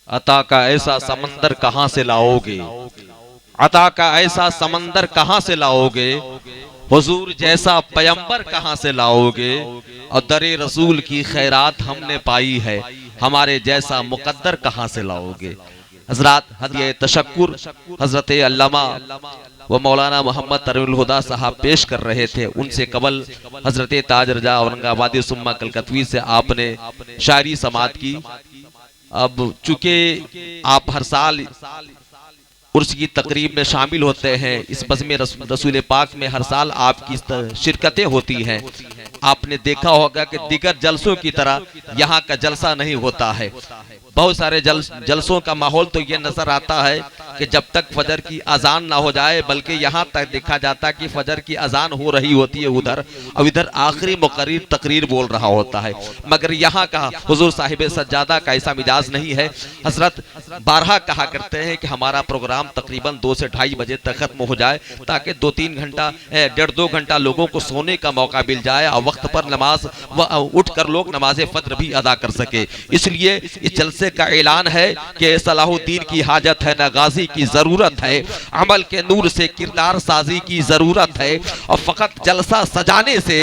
अता का ऐसा समंदर कहां से लाओगे, अता का ऐसा समंदर कहां से लाओगे, हुजूर जैसा पैगंबर कहां से लाओगे, और दरे रसूल की खैरात हमने पाई है, हमारे जैसा मुकद्दर कहां से लाओगे। हजरत हदिये तशक्कुर हजरत अल्लामा व मौलाना मोहम्मद तरीउल हुदा साहब पेश कर रहे थे। उनसे कबल हजरत ताज रजा औरंगाबादी सुम्मा कलकतवी से आपने शायरी समात की। अब चूंकि आप हर साल उर्स की तकरीब में शामिल होते हैं, इस बज़्म रसूल पाक में हर साल आपकी शिरकतें होती हैं। आपने देखा होगा कि दीगर जलसों की तरह यहाँ का जलसा नहीं होता है। बहुत सारे जलसों का माहौल तो ये नजर आता है कि जब तक फजर की अजान ना हो जाए, बल्कि यहाँ तक देखा जाता है कि फजर की अजान हो रही होती है उधर, और इधर आखिरी मुकर्रिर तकरीर बोल रहा होता है। मगर यहाँ का हुजूर साहिब सज्जादा का ऐसा मिजाज नहीं है। हजरत बारहा कहा करते हैं कि हमारा प्रोग्राम तकरीबन 2 से 2:30 बजे तक खत्म हो जाए, ताकि 2-3 घंटा 1.5-2 घंटा लोगों को सोने का मौका मिल जाए और वक्त पर नमाज उठ कर लोग नमाज फज्र भी अदा कर सके। इसलिए इस जलसे का ऐलान है कि सलाहुद्दीन की हाजत है, न गाजी की जरूरत है, अमल के नूर से किरदार साजी की जरूरत है, और फकत जलसा सजाने से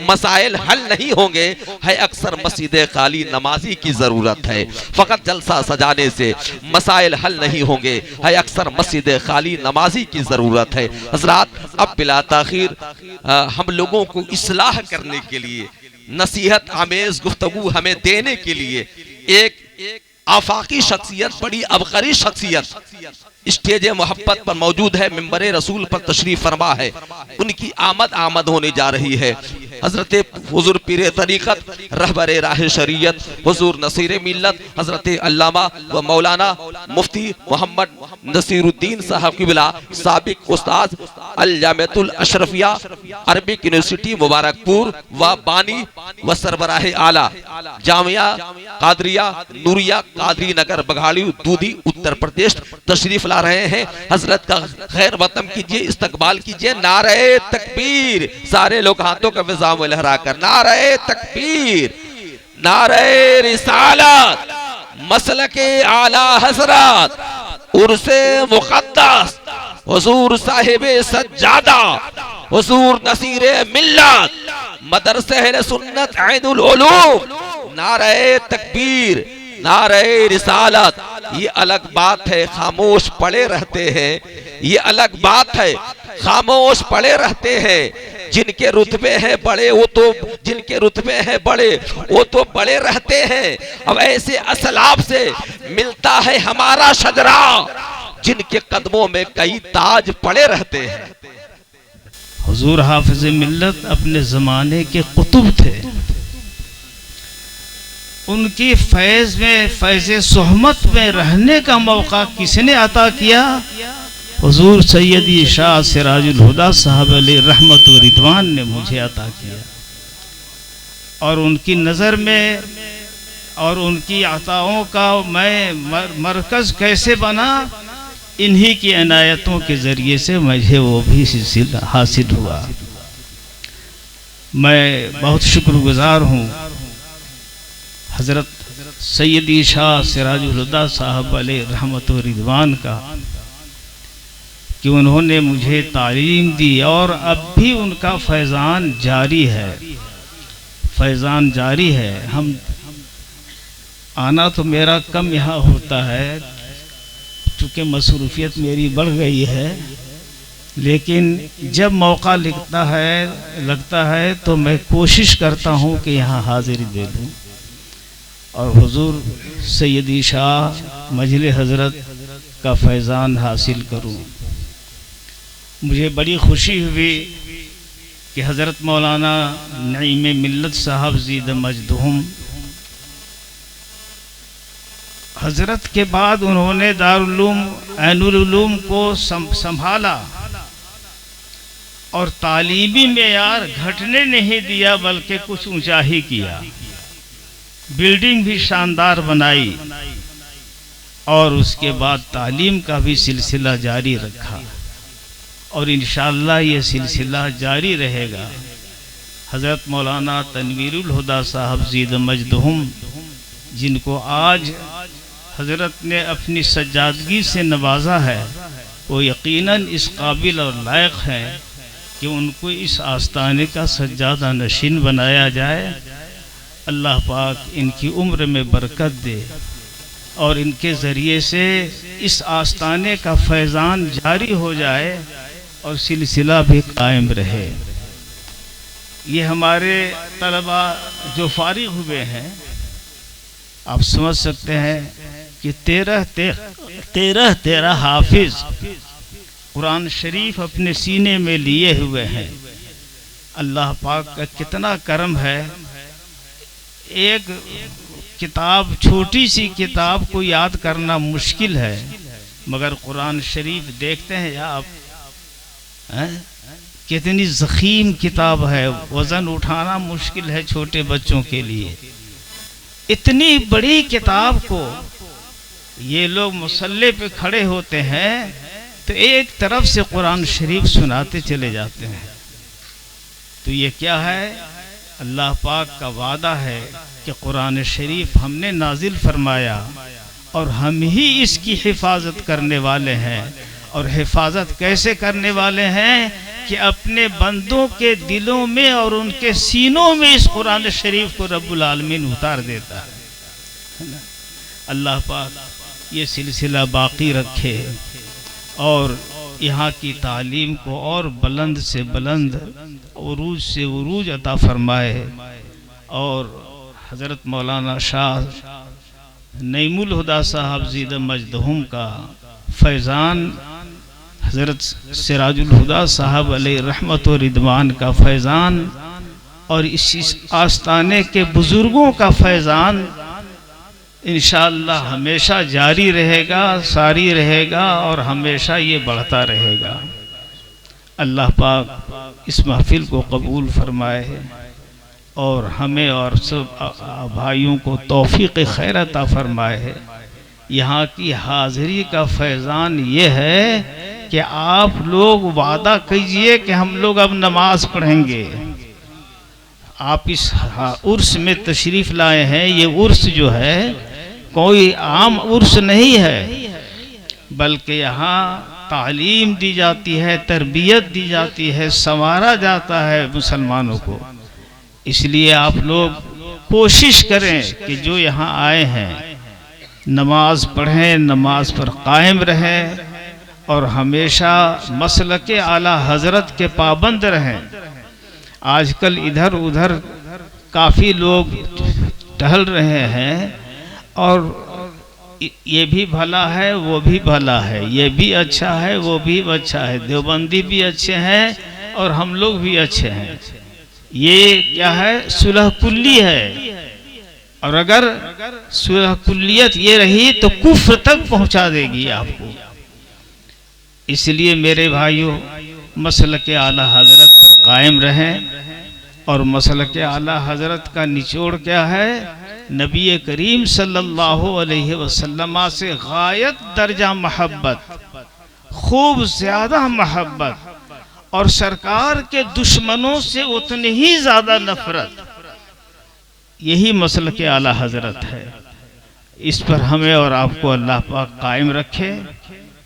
मसाइल हल नहीं होंगे, है अक्सर मस्जिद खाली नमाजी की जरूरत है। फकत जलसा सजाने से मसाइल हल नहीं होंगे, है अक्सर मस्जिद खाली नमाजी की जरूरत है। हजरात, अब बिला ताखीर हम लोगों को इस्लाह करने के लिए, नसीहत आमेज गुफ्तगू हमें देने के लिए एक आफाकी शख्सियत, बड़ी अबकरी शख्सियत स्टेज मोहब्बत पर मौजूद है, मिंबरे रसूल पर तशरीफ फरमा है। उनकी आमद होने जा रही है। हजरत हुजूर पीर तरीक़त रहबरे राह शरीयत हुजूर नसीर मिल्लत हजरत अल्लामा व मौलाना मुफ्ती मोहम्मद नसीरुद्दीन साहब क़िबला साबिक उस्ताद अल जामिअतुल अशरफिया अरबिक यूनिवर्सिटी मुबारकपुर व बानी व सरबराह आला जामिया कादरिया नूरिया कादरी नगर बघाड़ी दूधी उत्तर प्रदेश तशरीफ ला रहे हैं। हजरत का खैर वतन कीजिए, इस्तकबाल कीजिए। नारे तकबीर, सारे लोग हाथों का विज़ाम लहरा कर नारे तकबीर, नारे रिसालत, मसलके आला हजरत, उर्से मुक़द्दस हुजूर साहिबे सज्जादा, हुजूर नसीरे मिल्लत, मदरसे अहले सुन्नत ऐनुल उलूम। नारे तकबीर, नारे रिसालत। ये अलग बात है खामोश पड़े रहते हैं, ये अलग बात है खामोश पड़े रहते हैं। जिनके रुतबे हैं बड़े वो तो, जिनके रुतबे हैं बड़े वो तो बड़े रहते हैं। अब ऐसे असलाब से मिलता है हमारा शजरा, जिनके कदमों में कई ताज पड़े रहते हैं। हुजूर हाफिज मिल्लत अपने ज़माने के कुतुब थे। उनकी फैज़ में, फैज़ सोहमत में रहने का मौका किसने अता किया? हुजूर सैयदी शाह सिराजुल हुदा साहब अलैहि रहमत व रिदवान ने मुझे अता किया। और उनकी नज़र में और उनकी अताओं का मैं मरकज़ कैसे बना, इन्हीं की इनायतों के ज़रिए से मुझे वो भी सिलसिला हासिल हुआ। मैं बहुत शुक्रगुजार हूँ हज़रत सैयदी शाह सिराजुल हुदा साहब अलैहि रहमत व रिदवान का, कि उन्होंने मुझे तालीम दी और अब भी उनका फैज़ान जारी है, फैज़ान जारी है। हम आना तो मेरा कम यहाँ होता है, चूँकि मसरूफियत मेरी बढ़ गई है, लेकिन जब मौका लगता है तो मैं कोशिश करता हूँ कि यहाँ हाज़िरी दे दूँ और हुजूर सैयदी शाह मजले हज़रत का फैज़ान हासिल करूँ। मुझे बड़ी खुशी हुई कि हज़रत मौलाना नईम मिल्लत साहब ज़ीद मजदहुम, हज़रत के बाद उन्होंने दारुल उलूम ऐनुल उलूम को संभाला और तालीमी मेयार घटने नहीं दिया, बल्कि कुछ ऊंचा ही किया। बिल्डिंग भी शानदार बनाई और उसके बाद तालीम का भी सिलसिला जारी रखा और इंशाअल्लाह ये सिलसिला जारी रहेगा। हज़रत मौलाना तनवीरुल हुदा साहब ज़ीद मजदहुम, जिनको आज हजरत ने अपनी सज्जादगी से नवाजा है, वो यकीनन इस काबिल और लायक है कि उनको इस आस्ताने का सज्जादा नशीन बनाया जाए। अल्लाह पाक इनकी उम्र में बरकत दे और इनके ज़रिए से इस आस्ताने का फैज़ान जारी हो जाए और सिलसिला भी कायम रहे। ये हमारे तलबा जो फारिग हुए हैं, आप समझ सकते हैं कि तेरह हाफिज कुरान शरीफ अपने सीने में लिए हुए हैं। अल्लाह पाक का कितना करम है। एक किताब, छोटी सी किताब को याद करना मुश्किल है, मगर कुरान शरीफ देखते हैं या आप कितनी ज़ख़ीम किताब है, वज़न उठाना मुश्किल है छोटे बच्चों के लिए। इतनी बड़ी किताब को ये लोग मुसल्ले पे खड़े होते हैं तो एक तरफ से कुरान शरीफ सुनाते चले जाते हैं। तो ये क्या है? अल्लाह पाक का वादा है कि कुरान शरीफ हमने नाजिल फरमाया और हम ही इसकी हिफाजत करने वाले हैं। और हिफाजत कैसे करने वाले हैं कि अपने बंदों के दिलों में और उनके सीनों में इस कुरान शरीफ को रब्बुल आलमीन उतार देता है ना। अल्लाह पाक ये सिलसिला बाकी रखे और यहाँ की तालीम को और बुलंद से बुलंद, उरूज से उरूज अता फरमाए। और हज़रत मौलाना शाह नईमुल हुदा साहब ज़ीद मजदहुम का फैज़ान, हज़रत सिराजुल हुदा साहब अलैहि रहमत व रिदवान का फैज़ान और इस आस्ताने के बुज़ुर्गों का फैज़ान इंशाअल्लाह हमेशा जारी रहेगा, सारी रहेगा और हमेशा ये बढ़ता रहेगा। अल्लाह पाक इस महफिल को कबूल फरमाए और हमें और सब भाइयों को तौफीक खैर अता फरमाए। यहाँ की हाज़िरी का फैज़ान ये है कि आप लोग वादा कीजिए कि हम लोग अब नमाज पढ़ेंगे। आप इस उर्स में तशरीफ़ लाए हैं। ये उर्स जो है कोई आम उर्स नहीं है, बल्कि यहाँ तालीम दी जाती है, तरबियत दी जाती है, संवारा जाता है मुसलमानों को। इसलिए आप लोग कोशिश करें कि जो यहाँ आए हैं नमाज पढ़ें, नमाज पर कायम रहें और हमेशा मसलके आला हज़रत के पाबंद रहें। आजकल इधर उधर काफ़ी लोग टहल रहे हैं और ये भी भला है, वो भी भला है, ये भी अच्छा है, वो भी अच्छा है, देवबंदी भी अच्छे हैं और हम लोग भी अच्छे हैं। ये क्या है? सुलह कुल्ली है। और अगर सुलह कुल्लियत ये रही तो कुफ्र तक पहुंचा देगी आपको। इसलिए मेरे भाइयों, मसलके आला हज़रत पर कायम रहें। और मसलके आला हज़रत का निचोड़ क्या है? नबी करीम सल्लल्लाहु अलैहि वसल्लम से गायत दर्जा महब्बत, खूब ज़्यादा महब्बत और सरकार के दुश्मनों से उतनी ही ज़्यादा नफरत। यही मसलके आला हज़रत है। इस पर हमें और आपको अल्लाह पाक कायम रखे।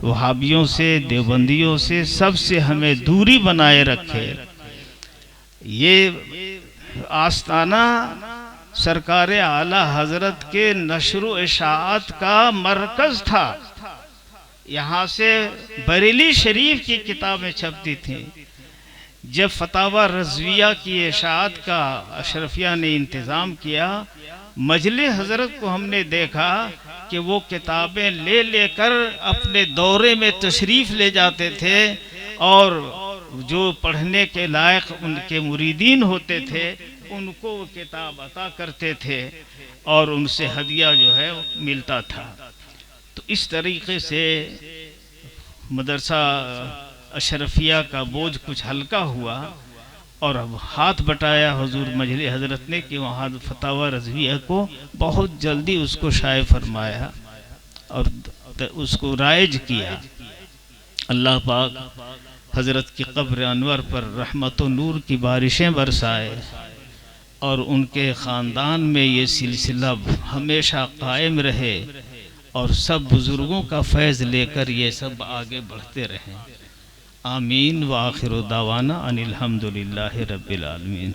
वहाबियों से, देवबंदियों से, सबसे हमें दूरी बनाए रखे। ये आस्ताना सरकार आला हज़रत के नशर इशाअत का मरकज़ था। यहाँ से बरेली शरीफ की किताबें छपती थीं। जब फतावा रज़विया की इशाअत का अशरफिया ने इंतज़ाम किया, मजले हज़रत को हमने देखा कि वो किताबें ले लेकर अपने दौरे में तशरीफ़ ले जाते थे और जो पढ़ने के लायक उनके मुरीदीन होते थे उनको वो किताब अता करते थे और उनसे हदिया जो है मिलता था। तो इस तरीक़े से मदरसा अशरफिया का बोझ कुछ हल्का हुआ और अब हाथ बटाया हुजूर मजले हज़रत ने कि वहाँ फतावा रज़विया को बहुत जल्दी उसको शाये फरमाया और उसको राइज किया। अल्लाह पाक हज़रत की कब्र अनवर पर रहमत व नूर की बारिशें बरसाए और उनके ख़ानदान में ये सिलसिला हमेशा कायम रहे और सब बुजुर्गों का फैज़ लेकर ये सब आगे बढ़ते रहें। आमीन व आखिर दावाना अनिल हम्दुलिल्लाहि रब्बिल आलमीन।